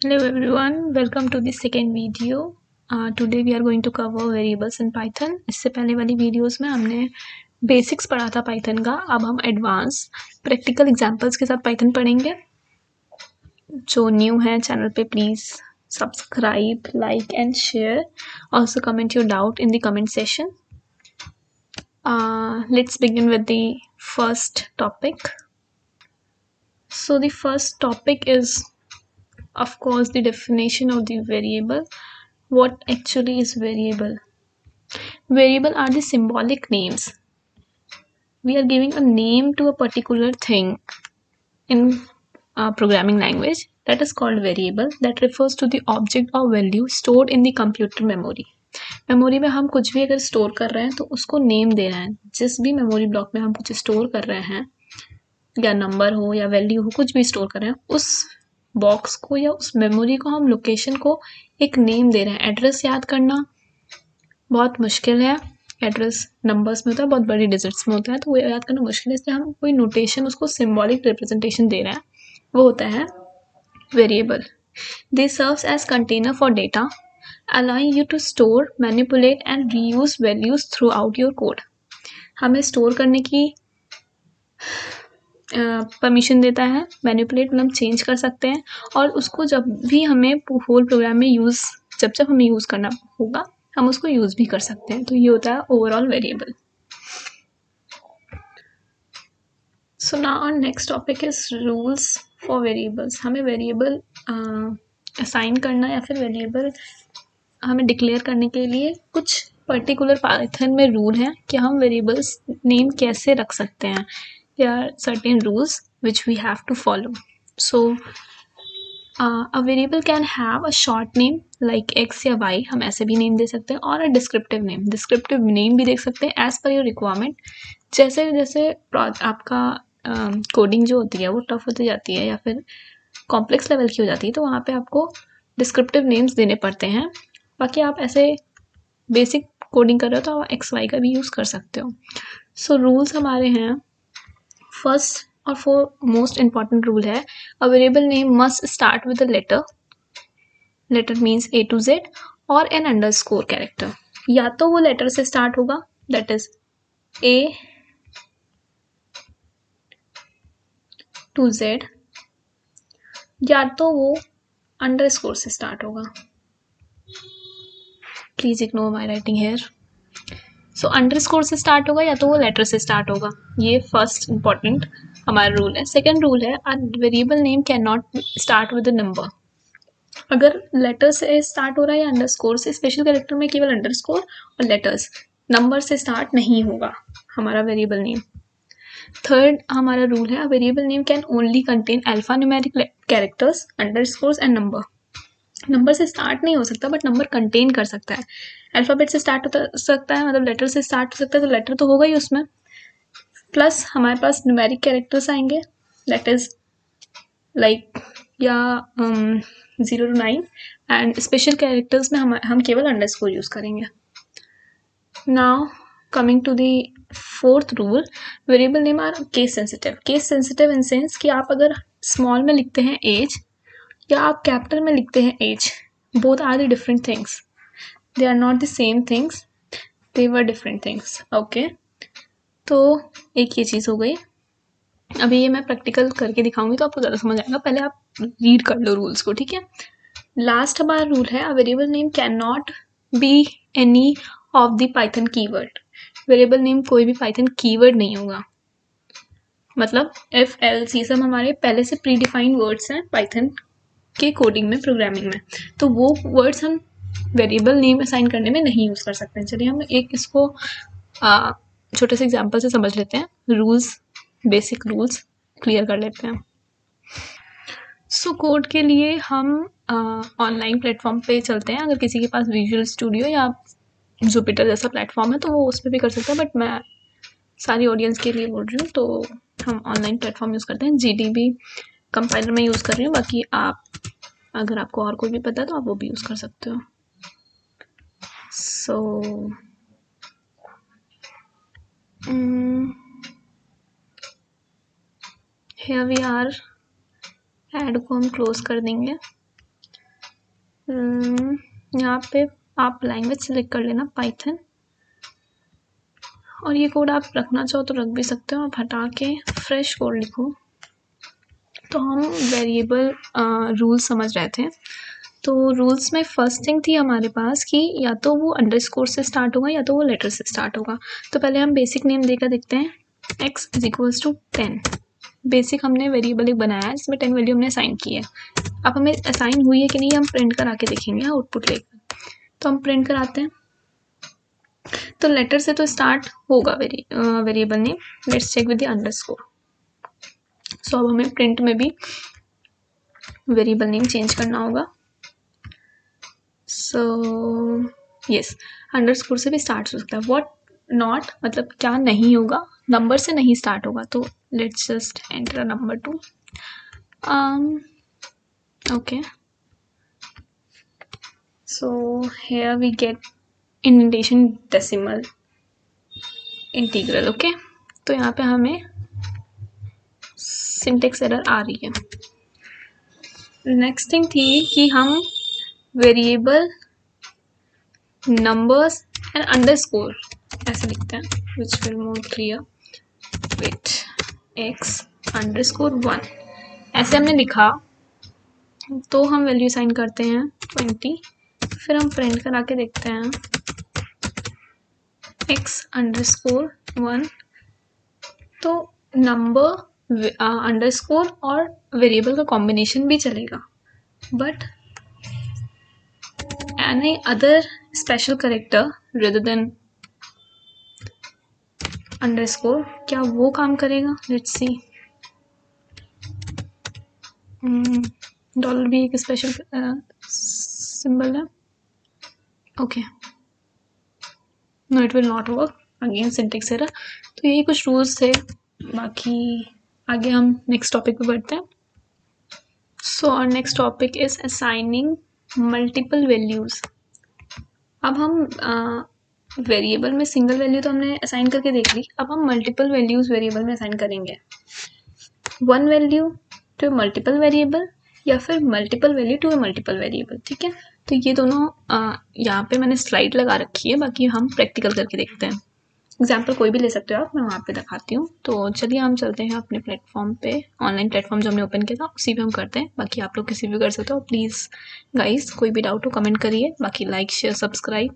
Hello everyone, welcome to the second video. Today we are going to cover variables in Python. इससे पहले वाली videos में हमने basics पढ़ा था पाइथन का. अब हम एडवांस प्रैक्टिकल एग्जांपल्स के साथ पाइथन पढ़ेंगे. जो न्यू है चैनल पे please subscribe, like and share. Also comment your doubt in the comment session. Let's begin with the first topic. So the first topic is, of course, the definition of the variable. What actually is variable? Variable are the symbolic names. We are giving a name to a particular thing in programming language. That is called variable. That refers to the object or value stored in the computer memory. Memory में हम कुछ भी अगर store कर रहे हैं तो उसको नेम दे रहे हैं. जिस भी मेमोरी ब्लॉक में हम कुछ स्टोर कर रहे हैं, या नंबर हो या वैल्यू हो, कुछ भी स्टोर कर रहे हैं, उस बॉक्स को या उस मेमोरी को हम लोकेशन को एक नेम दे रहे हैं. एड्रेस याद करना बहुत मुश्किल है. एड्रेस नंबर्स में होता है, बहुत बड़ी डिजिट्स में होता है, तो वो याद करना मुश्किल है. इसलिए हम कोई नोटेशन, उसको सिंबॉलिक रिप्रेजेंटेशन दे रहे हैं, वो होता है variable. They serve as container for data, allowing you to store, manipulate and reuse values throughout your code. हमें स्टोर करने की परमिशन देता है. मैनिपुलेट मतलब चेंज कर सकते हैं, और उसको जब भी हमें होल प्रोग्राम में यूज़, जब जब हमें यूज़ करना होगा हम उसको यूज़ भी कर सकते हैं. तो ये होता है overall variable. So now our next topic is rules for variables. हमें वेरिएबल असाइन करना या फिर वेरिएबल हमें डिक्लेयर करने के लिए कुछ पर्टिकुलर पाइथन में रूल हैं कि हम वेरिएबल्स नेम कैसे रख सकते हैं. There are certain rules which we have to follow. So a variable can have a short name like x या y, हम ऐसे भी नेम दे सकते हैं, और a descriptive name. descriptive name भी देख सकते हैं as per your requirement. जैसे जैसे आपका कोडिंग जो होती है वो टफ होती जाती है या फिर कॉम्प्लेक्स लेवल की हो जाती है, तो वहाँ पे आपको डिस्क्रिप्टिव नेम्स देने पड़ते हैं. बाकी आप ऐसे बेसिक कोडिंग कर रहे हो तो आप एक्स वाई का भी यूज़ कर सकते हो. सो रूल्स हमारे हैं. फर्स्ट और मोस्ट इम्पॉर्टेंट रूल है, a variable name must start with a letter. Letter means A to Z और एन अंडरस्कोर कैरेक्टर. या तो वो लेटर से स्टार्ट होगा, that is A to Z, या तो वो अंडरस्कोर से स्टार्ट होगा. Please ignore my writing here. So underscore से स्टार्ट होगा या तो वो लेटर से स्टार्ट होगा. ये फर्स्ट इंपॉर्टेंट हमारा रूल है. सेकेंड रूल है, a variable name can not start with a number. अगर लेटर से स्टार्ट हो रहा है या अंडरस्कोर से, स्पेशल कैरेक्टर में केवल अंडरस्कोर और लेटर्स, नंबर से स्टार्ट नहीं होगा हमारा वेरिएबल नेम. थर्ड हमारा रूल है, a variable name can only contain alpha numeric characters, underscores and number. Number से स्टार्ट नहीं हो सकता बट नंबर कंटेन कर सकता है. अल्फ़ाबेट से स्टार्ट हो सकता है, मतलब लेटर से स्टार्ट हो सकता है, तो लेटर तो होगा ही उसमें, प्लस हमारे पास न्यूमेरिक कैरेक्टर्स आएंगे, दैट इज लाइक या 0 to 9, एंड स्पेशल कैरेक्टर्स में हम केवल अंडरस्कोर यूज़ करेंगे. Now coming to the fourth rule, variable name are case sensitive. Case sensitive in sense कि आप अगर स्मॉल में लिखते हैं एज या आप कैपिटल में लिखते हैं as, both are the different things. They are not the same things, they were different things. Okay, तो एक ये चीज़ हो गई. अभी ये मैं प्रैक्टिकल करके दिखाऊंगी तो आपको ज़्यादा समझ आएगा. पहले आप रीड कर लो रूल्स को, ठीक है. लास्ट हमारा रूल है, a variable name can not be any of the Python keyword. Variable name कोई भी पाइथन कीवर्ड नहीं होगा. मतलब एफ एल सी सब हमारे पहले से प्री डिफाइंड वर्ड्स हैं पाइथन के कोडिंग में, प्रोग्रामिंग में, तो वो वर्ड्स हम वेरिएबल नेम असाइन करने में नहीं यूज़ कर सकते हैं. चलिए हम एक इसको छोटे से एग्जांपल से समझ लेते हैं. रूल्स, बेसिक रूल्स क्लियर कर लेते हैं. सो कोड के लिए हम ऑनलाइन प्लेटफॉर्म पे चलते हैं. अगर किसी के पास विजुअल स्टूडियो या जुपिटर जैसा प्लेटफॉर्म है तो वो उस पर भी कर सकता है, बट मैं सारी ऑडियंस के लिए बोल रही हूँ, तो हम ऑनलाइन प्लेटफॉर्म यूज़ करते हैं. GDB कंपाइलर में यूज़ कर रही हूँ, बाकी आप अगर आपको और कोई भी पता है तो आप वो भी यूज़ कर सकते हो. So here we are. Add को हम क्लोज कर देंगे. यहाँ पे आप लैंग्वेज सेलेक्ट कर लेना पाइथन, और ये कोड आप रखना चाहो तो रख भी सकते हो, आप हटा के फ्रेश कोड लिखो। तो हम वेरिएबल रूल समझ रहे थे। तो रूल्स में फर्स्ट थिंग थी हमारे पास कि या तो वो अंडरस्कोर से स्टार्ट होगा या तो वो लेटर से स्टार्ट होगा। तो पहले हम बेसिक नेम देकर देखते हैं। x is equals to 10। Basic हमने वेरिएबल एक बनाया है जिसमें 10 वैल्यू हमने असाइन की है। अब हमें असाइन हुई है कि नहीं हम प्रिंट करा के देखेंगे आउटपुट लेकर। तो हम प्रिंट कराते हैं। तो लेटर से तो स्टार्ट होगा variable name. Let's check with the underscore. So अब हमें प्रिंट में भी वेरिएबल नेम चेंज करना होगा। सो यस, अंडरस्कोर से भी स्टार्ट हो सकता है। व्हाट नॉट मतलब क्या नहीं होगा, नंबर से नहीं स्टार्ट होगा। तो let's just enter a number 2। Okay, so here we get indentation decimal integral. Okay, तो यहाँ पे हमें सिंटेक्स एरर आ रही है। नेक्स्ट थिंग थी कि हम वेरिएबल नंबर्स एंड अंडरस्कोर ऐसे लिखते हैं, which will more clear with x underscore 1 ऐसे हमने लिखा। तो हम वैल्यू साइन करते हैं 20, फिर हम प्रिंट करा के देखते हैं x अंडरस्कोर 1। तो नंबर अंडरस्कोर और वेरिएबल का कॉम्बिनेशन भी चलेगा, but any other special character rather than underscore, क्या वो काम करेगा? Let's see. डॉलर भी एक स्पेशल सिंबल है। Okay, no it will not work, again syntax error. तो यही कुछ रूल्स थे, बाकी आगे हम नेक्स्ट टॉपिक पे बढ़ते हैं। So our next topic is assigning multiple values. अब हम वेरिएबल में सिंगल वैल्यू तो हमने असाइन करके देख ली, अब हम मल्टीपल वैल्यूज वेरिएबल में असाइन करेंगे। One value to multiple variable या फिर multiple value to multiple variable. ठीक है, तो ये दोनों यहाँ पे मैंने स्लाइड लगा रखी है, बाकी हम प्रैक्टिकल करके देखते हैं। एग्जाम्पल कोई भी ले सकते हो आप, मैं वहाँ पे दिखाती हूँ। तो चलिए हम चलते हैं अपने प्लेटफॉर्म पे, ऑनलाइन प्लेटफॉर्म जो हमने ओपन किया था उसी पे हम करते हैं। बाकी आप लोग किसी भी कर सकते हो। प्लीज़ गाइस, कोई भी डाउट हो कमेंट करिए। बाकी like share subscribe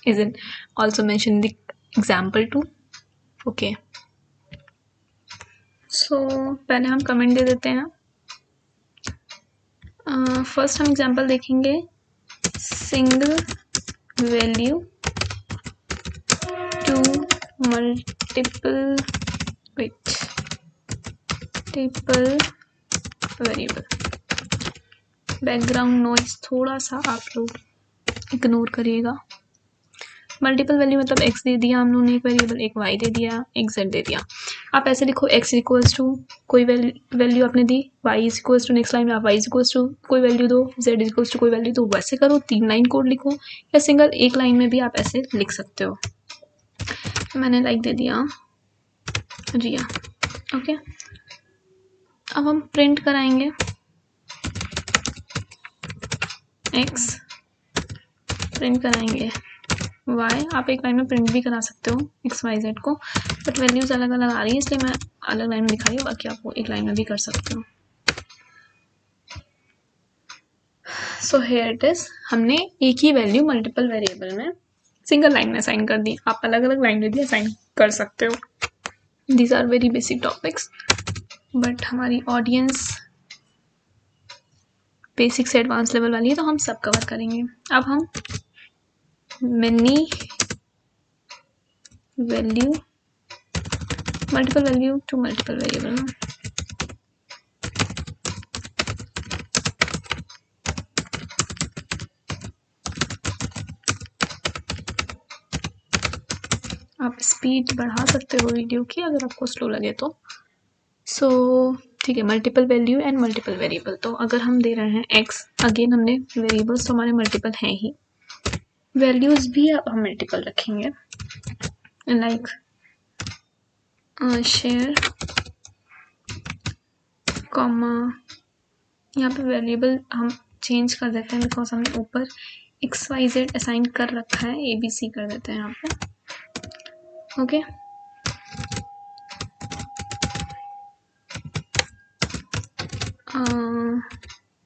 is in also mention the example too. Okay, so पहले हम कमेंट दे देते हैं। फर्स्ट हम एग्जाम्पल देखेंगे, single value to multiple variable. Background noise थोड़ा सा आप लोग इग्नोर करिएगा। मल्टीपल वैल्यू मतलब x दे दिया हम लोगों ने एक वेरिएबल, एक y दे दिया, एक z दे दिया। आप ऐसे लिखो x इक्वल्स टू कोई वैल्यू आपने दी, y is equals to next line में आप y इज इक्वल्स टू कोई वैल्यू दो, z इज इक्वल्स टू कोई वैल्यू दो। वैसे करो, 3 लाइन कोड लिखो, या सिंगल एक लाइन में भी आप ऐसे लिख सकते हो। मैंने लाइक दे दिया रिया। ओके, अब हम प्रिंट कराएंगे x, प्रिंट कराएंगे y। आप एक लाइन में प्रिंट भी करा सकते हो x y z को, बट वैल्यूज अलग अलग आ रही है इसलिए मैं अलग लाइन में दिखा रही हूँ, बाकी आप वो एक लाइन में भी कर सकते हो। सो हियर इट इज, हमने एक ही वैल्यू मल्टीपल वेरिएबल में सिंगल लाइन में असाइन कर दी। आप अलग अलग लाइन में भी असाइन कर सकते हो। These are very basic topics, but हमारी ऑडियंस बेसिक से एडवांस लेवल वाली है तो हम सब कवर करेंगे। अब हम many value multiple value to multiple variable में आप स्पीड बढ़ा सकते हो वीडियो की अगर आपको स्लो लगे तो। सो ठीक है, multiple value and multiple variable. तो अगर हम दे रहे हैं x, अगेन हमने वेरिएबल्स तो हमारे मल्टीपल हैं ही, वैल्यूज भी हम मल्टीपल रखेंगे। लाइक शेयर कॉमा, यहाँ पे वेरिएबल हम चेंज कर देते हैं बिकॉज हमने ऊपर XYZ असाइन कर रखा है, ABC कर देते हैं यहाँ पे। ओके,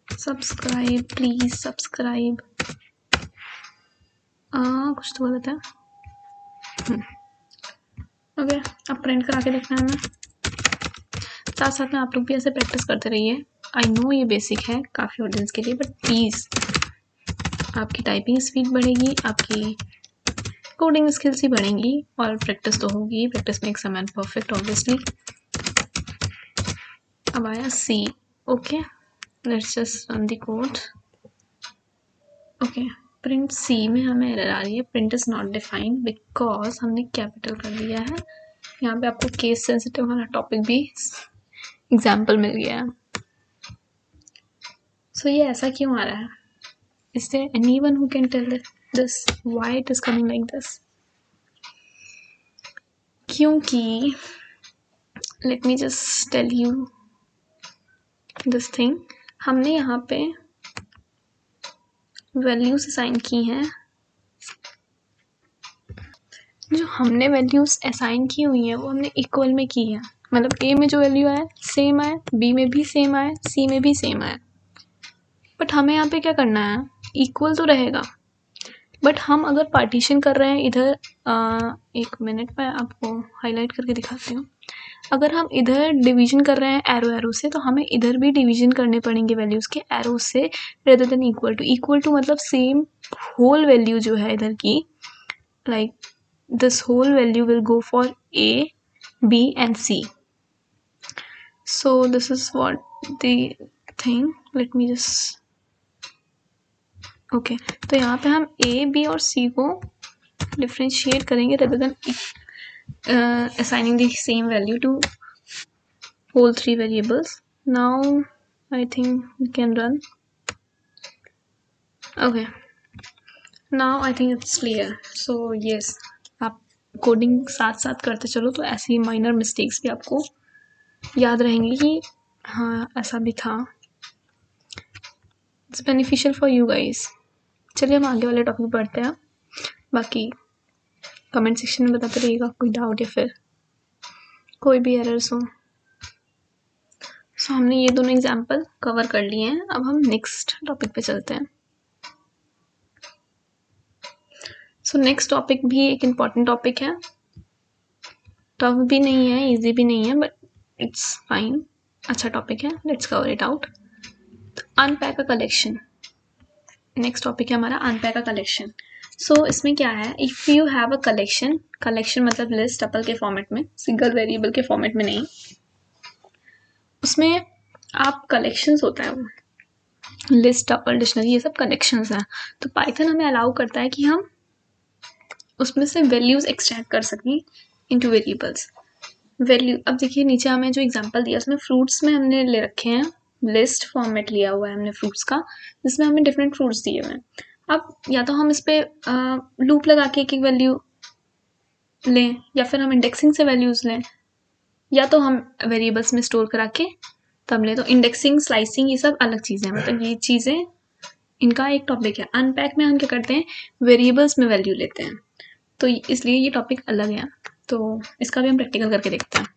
सब्सक्राइब प्लीज सब्सक्राइब, कुछ तो गलत है। ओके, अब प्रिंट करा के देखना है हमें। साथ साथ में आप लोग भी ऐसे प्रैक्टिस करते रहिए। आई नो ये बेसिक है काफ़ी ऑडियंस के लिए, बट प्लीज़ आपकी टाइपिंग स्पीड बढ़ेगी, आपकी कोडिंग स्किल्स ही बढ़ेंगी, और प्रैक्टिस तो होगी, practice makes a man perfect obviously. अब आया C। Okay, let's just run the code. Okay, print C में हमें एरर आ रही है, print is not defined because हमने कैपिटल कर दिया है। यहाँ पे आपको केस सेंसिटिव वाला टॉपिक भी एग्जाम्पल मिल गया है। सो ये ऐसा क्यों आ रहा है? Is there anyone who can tell this why it is coming like this? क्योंकि let me just tell you this thing, हमने यहाँ पे वैल्यूज असाइन की हैं। जो हमने वैल्यूज असाइन की हुई हैं वो हमने इक्वल में की है, मतलब A में जो वैल्यू आए सेम आए, B में भी सेम आए, C में भी सेम आए। बट हमें यहाँ पे क्या करना है, इक्वल तो रहेगा, बट हम अगर पार्टीशन कर रहे हैं इधर, एक मिनट में आपको हाईलाइट करके दिखाती हूँ। अगर हम इधर डिवीजन कर रहे हैं एरो से, तो हमें इधर भी डिवीजन करने पड़ेंगे वैल्यूज़ के एरो से, रेदर देन इक्वल टू मतलब सेम होल वैल्यू जो है इधर की, like this whole value will go for A, B and C। So this is what the thing, let me just okay. तो यहाँ पे हम A, B और C को डिफ्रेंशिएट करेंगे rather than assigning the same value to whole three variables. Now I think we can run. Okay, now I think it's clear. So yes, आप coding साथ साथ करते चलो तो ऐसी माइनर मिस्टेक्स भी आपको याद रहेंगी कि हाँ ऐसा भी था। It's beneficial for you guys. चलिए हम आगे वाले टॉपिक पढ़ते हैं। बाकी कमेंट सेक्शन में बताते रहिएगा कोई डाउट या फिर कोई भी एरर्स हो। सो हमने ये दोनों एग्जाम्पल कवर कर लिए हैं, अब हम नेक्स्ट टॉपिक पे चलते हैं। सो नेक्स्ट टॉपिक भी एक इम्पॉर्टेंट टॉपिक है, टफ भी नहीं है, इजी भी नहीं है, बट इट्स फाइन, अच्छा टॉपिक है, let's cover it out. Unpack a collection, next topic है हमारा अनपैक अ कलेक्शन। सो इसमें क्या है, if you have a collection, collection मतलब लिस्ट टपल के फॉर्मेट में, सिंगल वेरिएबल के फॉर्मेट में नहीं, उसमें आप कलेक्शंस होता है वो लिस्ट टपल डिक्शनरी ये सब कलेक्शंस हैं। तो पाइथन हमें अलाउ करता है कि हम उसमें से वैल्यूज एक्सट्रैक्ट कर सकें इनटू वेरिएबल्स। वैल्यू, अब देखिए नीचे हमें जो एग्जांपल दिया उसमें फ्रूट्स में हमने ले रखे हैं, लिस्ट फॉर्मेट लिया हुआ है हमने फ्रूट्स का, जिसमें हमें डिफरेंट फ्रूट्स दिए हुए हैं। अब या तो हम इस पर लूप लगा के एक एक वैल्यू लें, या फिर हम इंडेक्सिंग से वैल्यूज लें, या तो हम वेरिएबल्स में स्टोर करा के तब ले। तो इंडेक्सिंग, स्लाइसिंग ये सब अलग चीज़ें हैं, मतलब ये चीज़ें इनका एक टॉपिक है। अनपैक में हम क्या करते हैं, वेरिएबल्स में वैल्यू लेते हैं, तो इसलिए ये टॉपिक अलग है। तो इसका भी हम प्रैक्टिकल करके देखते हैं।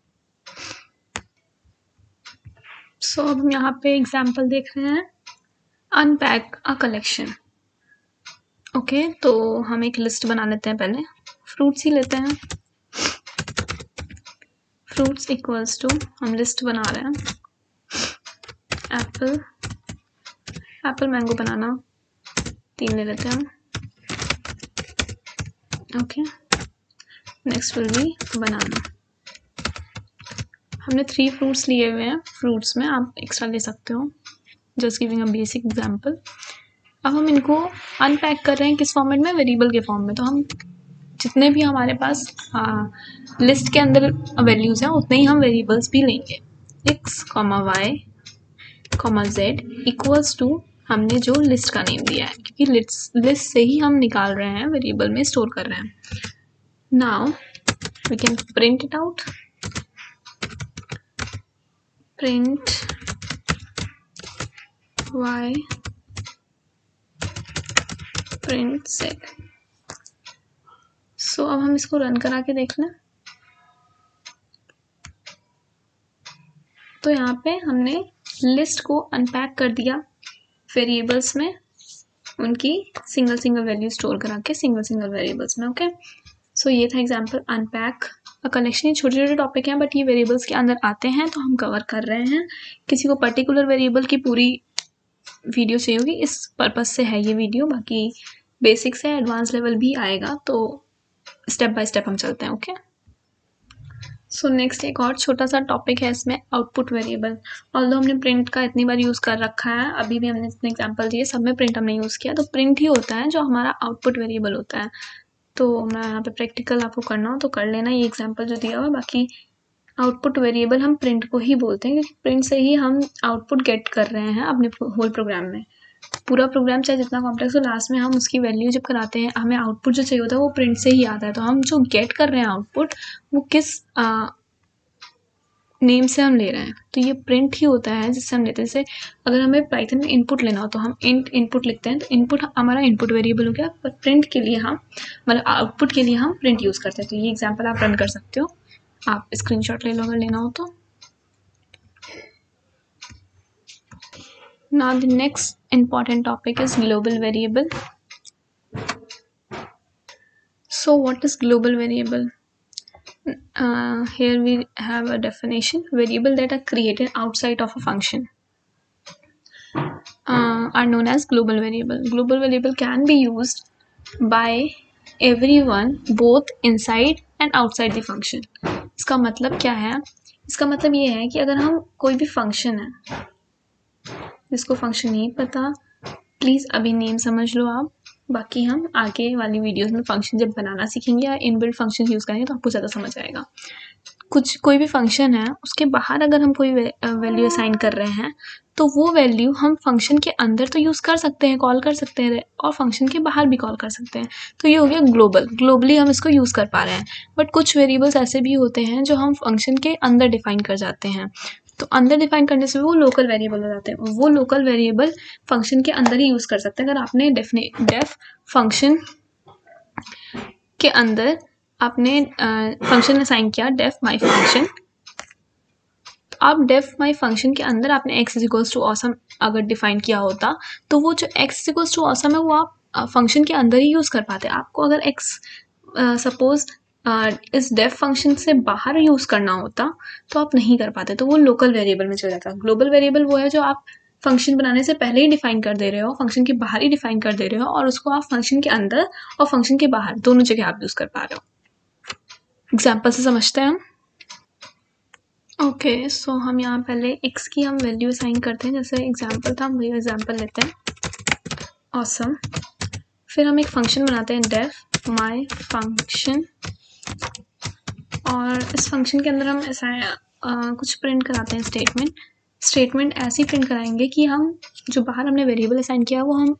सो अब हम यहाँ पे एग्जाम्पल देख रहे हैं, अनपैक अ कलेक्शन। ओके, तो हम एक लिस्ट बना लेते हैं, पहले फ्रूट्स ही लेते हैं। फ्रूट्स इक्वल्स टू, हम लिस्ट बना रहे हैं, एप्पल, एप्पल मैंगो बनाना 3 ले लेते हैं हम। ओके, नेक्स्ट विल बी बनाना। हमने 3 फ्रूट्स लिए हुए हैं, फ्रूट्स में आप एक्स्ट्रा ले सकते हो, just giving a basic example. अब हम इनको अनपैक कर रहे हैं किस फॉर्मेट में, वेरिएबल के फॉर्म में। तो हम जितने भी हमारे पास लिस्ट के अंदर वैल्यूज़ हैं उतने ही हम वेरिएबल्स भी लेंगे। x, y, z equals to हमने जो लिस्ट का नेम दिया है, क्योंकि लिस्ट से ही हम निकाल रहे हैं, वेरिएबल में स्टोर कर रहे हैं। Now we can print it out, print y print set. So अब हम इसको रन करा के देख लें। तो यहाँ पे हमने लिस्ट को अनपैक कर दिया वेरिएबल्स में, उनकी सिंगल सिंगल वैल्यू स्टोर करा के सिंगल वेरिएबल्स में। ओके, सो ये था एग्जांपल अनपैक अ कलेक्शन। ये छोटे छोटे टॉपिक हैं बट ये वेरिएबल्स के अंदर आते हैं तो हम कवर कर रहे हैं। किसी को पर्टिकुलर वेरिएबल की पूरी वीडियो चाहिए होगी, इस पर्पज से है ये वीडियो। बाकी बेसिक्स है, एडवांस लेवल भी आएगा, तो स्टेप बाय स्टेप हम चलते हैं। ओके, सो नेक्स्ट एक और छोटा सा टॉपिक है इसमें, आउटपुट वेरिएबल। ऑल्दो हमने प्रिंट का इतनी बार यूज़ कर रखा है, अभी भी हमने इतने एग्जांपल दिए, सब में प्रिंट हमने यूज़ किया, तो प्रिंट ही होता है जो हमारा आउटपुट वेरिएबल होता है। तो मैं यहाँ पे प्रैक्टिकल आपको करना हो तो कर लेना, ये एग्जांपल जो दिया हुआ। बाकी आउटपुट वेरिएबल हम प्रिंट को ही बोलते हैं क्योंकि प्रिंट से ही हम आउटपुट गेट कर रहे हैं अपने होल प्रोग्राम में। पूरा प्रोग्राम चाहे जितना कॉम्प्लेक्स हो, लास्ट में हम उसकी वैल्यू जब कराते हैं, हमें आउटपुट जो चाहिए होता है वो प्रिंट से ही आता है। तो हम जो गेट कर रहे हैं आउटपुट, वो किस नेम से हम ले रहे हैं, तो ये प्रिंट ही होता है जिससे हम लेते हैं। जैसे अगर हमें पाइथन में इनपुट लेना हो तो हम इनपुट लिखते हैं, तो इनपुट हमारा इनपुट वेरिएबल हो गया, पर प्रिंट के लिए हम मतलब आउटपुट के लिए हम प्रिंट यूज़ करते हैं। तो ये एग्जांपल आप रन कर सकते हो, आप स्क्रीनशॉट ले लो अगर लेना हो तो। Now the next important topic is global variable. So what is global variable? Here we have a definition: variable that are created outside of a function are known as global variable. Global variable can be used by everyone both inside and outside the function. इसका मतलब क्या है? इसका मतलब ये है कि अगर हम कोई भी फंक्शन है, जिसको फंक्शन नहीं पता प्लीज़ अभी नेम समझ लो आप, बाकी हम आगे वाली वीडियोस में फंक्शन जब बनाना सीखेंगे या इनबिल्ट फंक्शन यूज़ करेंगे तो आपको ज़्यादा समझ आएगा। कोई भी फंक्शन है, उसके बाहर अगर हम कोई वैल्यू असाइन कर रहे हैं तो वो वैल्यू हम फंक्शन के अंदर तो यूज़ कर सकते हैं, कॉल कर सकते हैं, और फंक्शन के बाहर भी कॉल कर सकते हैं। तो ये हो गया ग्लोबली हम इसको यूज़ कर पा रहे हैं। बट कुछ वेरिएबल्स ऐसे भी होते हैं जो हम फंक्शन के अंदर डिफाइन कर जाते हैं, तो अंदर डिफाइन करने से वो लोकल वेरिएबल हो जाते हैं। वो लोकल वेरिएबल फंक्शन के अंदर ही यूज़ कर सकते हैं। अगर आपने डेफ फंक्शन के अंदर आपने फंक्शन असाइन किया डेफ माई फंक्शन, तो आप डेफ माई फंक्शन के अंदर आपने x इक्वल्स टू ऑसम अगर डिफाइन किया होता, तो वो जो x इक्वल्स टू ऑसम है वो आप फंक्शन के अंदर ही यूज़ कर पाते। आपको अगर x सपोज इस डेफ फंक्शन से बाहर यूज़ करना होता तो आप नहीं कर पाते, तो वो लोकल वेरिएबल में चला जाता। ग्लोबल वेरिएबल वो है जो आप फंक्शन बनाने से पहले ही डिफाइन कर दे रहे हो, फंक्शन के बाहर ही डिफाइन कर दे रहे हो, और उसको आप फंक्शन के अंदर और फंक्शन के बाहर दोनों जगह आप यूज़ कर पा रहे हो। एग्जाम्पल से समझते हैं हम। ओके, सो हम यहाँ पहले x की हम वैल्यू असाइन करते हैं, जैसे एग्जाम्पल था, हम वही एग्जाम्पल लेते हैं ऑसम। फिर हम एक फंक्शन बनाते हैं डेफ माई फंक्शन, और इस फंक्शन के अंदर हम ऐसा कुछ प्रिंट कराते हैं स्टेटमेंट ऐसी प्रिंट कराएंगे कि हम जो बाहर हमने वेरिएबल असाइन किया वो हम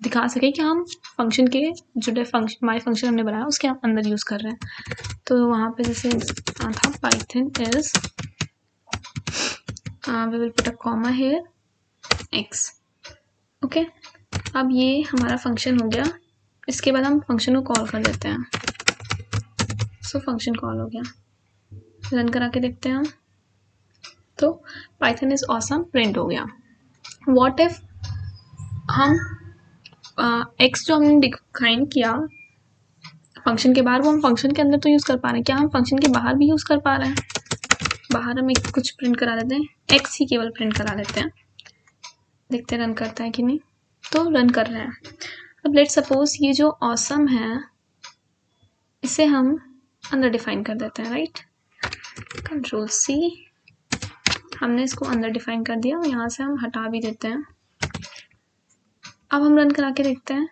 दिखा सके कि हम फंक्शन के जो डेफ फंक्शन माई फंक्शन हमने बनाया उसके हम अंदर यूज़ कर रहे हैं। तो वहाँ पे जैसे था Python is we will put a comma here x। Okay, अब ये हमारा फंक्शन हो गया। इसके बाद हम फंक्शन को कॉल कर देते हैं। सो फंक्शन कॉल हो गया, रन करा के देखते हैं हम, तो पाइथन इज ऑसम प्रिंट हो गया। व्हाट इफ हम x जो हमने डिफाइन किया फंक्शन के बाहर, वो हम फंक्शन के अंदर तो यूज़ कर पा रहे हैं, क्या हम फंक्शन के बाहर भी यूज़ कर पा रहे हैं? बाहर हम एक कुछ प्रिंट करा देते हैं, x ही केवल प्रिंट करा देते हैं, देखते हैं रन करता है कि नहीं। तो रन कर रहे हैं। अब लेट सपोज ये जो ऑसम है इसे हम अंदर डिफाइन कर देते हैं, राइट। कंट्रोल C, हमने इसको अंदर डिफाइन कर दिया, यहाँ से हम हटा भी देते हैं। अब हम रन करा के देखते हैं,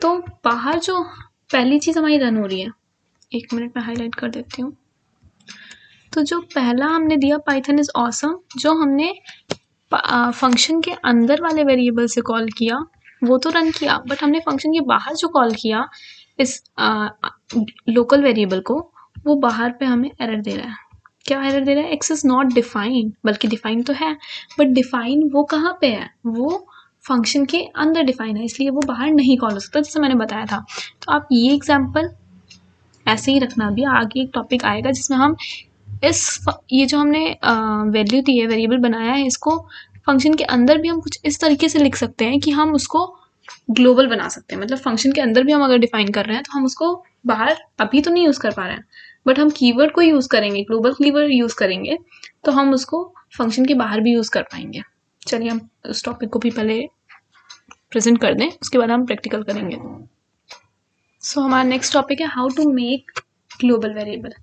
तो बाहर जो पहली चीज़ हमारी रन हो रही है, एक मिनट में हाईलाइट कर देती हूँ। तो जो पहला हमने दिया पाइथन इज ऑसम, जो हमने फंक्शन के अंदर वाले वेरिएबल से कॉल किया वो तो रन किया, बट हमने फंक्शन के बाहर जो कॉल किया इस लोकल वेरिएबल को, वो बाहर पे हमें एरर दे रहा है। क्या एरर दे रहा है? x इज नॉट डिफाइंड, बल्कि डिफाइन तो है, बट डिफाइन वो कहाँ पे है? वो फंक्शन के अंदर डिफाइन है, इसलिए वो बाहर नहीं कॉल हो सकता, जैसे मैंने बताया था। तो आप ये एग्जाम्पल ऐसे ही रखना। भी आगे एक टॉपिक आएगा जिसमें हम ये जो हमने वैल्यू दी है, वेरिएबल बनाया है, इसको फंक्शन के अंदर भी हम कुछ इस तरीके से लिख सकते हैं कि हम उसको ग्लोबल बना सकते हैं। मतलब फंक्शन के अंदर भी हम अगर डिफाइन कर रहे हैं तो हम उसको बाहर अभी तो नहीं यूज़ कर पा रहे हैं, बट हम कीवर्ड को यूज़ करेंगे, ग्लोबल कीवर्ड यूज़ करेंगे तो हम उसको फंक्शन के बाहर भी यूज़ कर पाएंगे। चलिए हम उस टॉपिक को भी पहले प्रेजेंट कर दें, उसके बाद हम प्रैक्टिकल करेंगे। सो हमारा नेक्स्ट टॉपिक है how to make global variable.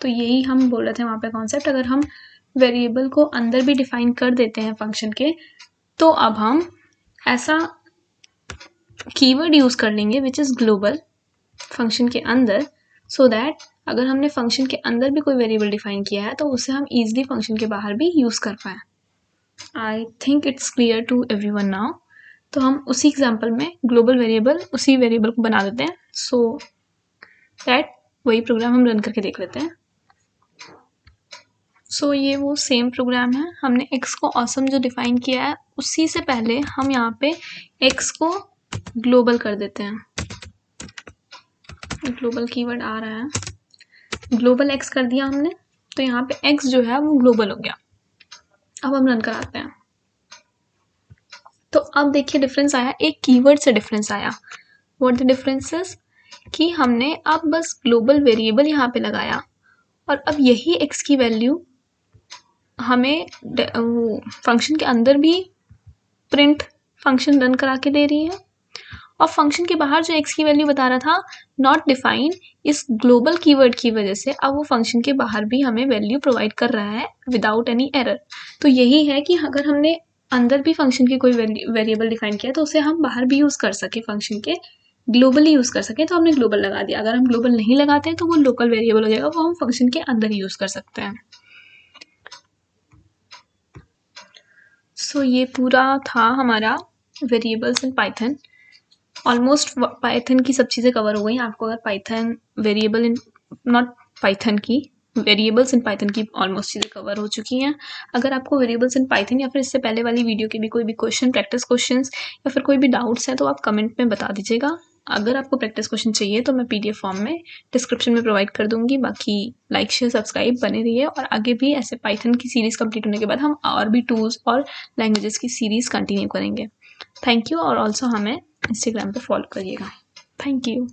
तो यही हम बोल रहे थे वहाँ पे कॉन्सेप्ट, अगर हम वेरिएबल को अंदर भी डिफाइन कर देते हैं फंक्शन के, तो अब हम ऐसा कीवर्ड यूज़ कर लेंगे विच इज़ ग्लोबल फंक्शन के अंदर, सो दैट अगर हमने फंक्शन के अंदर भी कोई वेरिएबल डिफाइन किया है तो उसे हम ईजिली फंक्शन के बाहर भी यूज़ कर पाएँ। I think it's clear to everyone now. तो हम उसी एग्जाम्पल में ग्लोबल वेरिएबल उसी वेरिएबल को बना देते हैं, सो दैट वही प्रोग्राम हम रन करके देख लेते हैं। सो ये वो सेम प्रोग्राम है, हमने x को ऑसम जो डिफाइन किया है उसी से पहले हम यहाँ पे x को ग्लोबल कर देते हैं। ग्लोबल कीवर्ड आ रहा है, ग्लोबल x कर दिया हमने, तो यहाँ पे x जो है वो ग्लोबल हो गया। अब हम रन कराते हैं, तो अब देखिए डिफरेंस आया, एक कीवर्ड से डिफरेंस आया। व्हाट द डिफरेंसेस, कि हमने अब बस ग्लोबल वेरिएबल यहाँ पे लगाया और अब यही x की वैल्यू हमें फंक्शन के अंदर भी प्रिंट फंक्शन रन करा के दे रही है, और फंक्शन के बाहर जो x की वैल्यू बता रहा था नॉट डिफाइन, इस ग्लोबल कीवर्ड की वजह से अब वो फंक्शन के बाहर भी हमें वैल्यू प्रोवाइड कर रहा है विदाउट एनी एरर। तो यही है कि अगर हमने अंदर भी फंक्शन की कोई वेरिएबल डिफाइन किया तो उसे हम बाहर भी यूज़ कर सके, फंक्शन के ग्लोबली यूज़ कर सके, तो हमने ग्लोबल लगा दिया। अगर हम ग्लोबल नहीं लगाते हैं तो वो लोकल वेरिएबल हो जाएगा, वो हम फंक्शन के अंदर ही यूज़ कर सकते हैं। सो ये पूरा था हमारा variables in Python. Almost Python की सब चीज़ें कवर हो गई। आपको अगर Python variable in not Python की वेरिएबल्स इन पाइथन की ऑलमोस्ट चीज़ें कवर हो चुकी हैं। अगर आपको वेरिएबल्स इन पाइथन या फिर इससे पहले वाली वीडियो के भी कोई भी क्वेश्चन, प्रैक्टिस क्वेश्चंस या फिर कोई भी डाउट्स हैं तो आप कमेंट में बता दीजिएगा। अगर आपको प्रैक्टिस क्वेश्चन चाहिए तो मैं PDF फॉर्म में डिस्क्रिप्शन में प्रोवाइड कर दूंगी। बाकी लाइक शेयर सब्सक्राइब बने रहिए, और आगे भी ऐसे पाइथन की सीरीज़ कंप्लीट होने के बाद हम और भी टूल्स और लैंग्वेजेस की सीरीज़ कंटिन्यू करेंगे। थैंक यू, और ऑल्सो हमें इंस्टाग्राम पे फॉलो करिएगा। Thank you.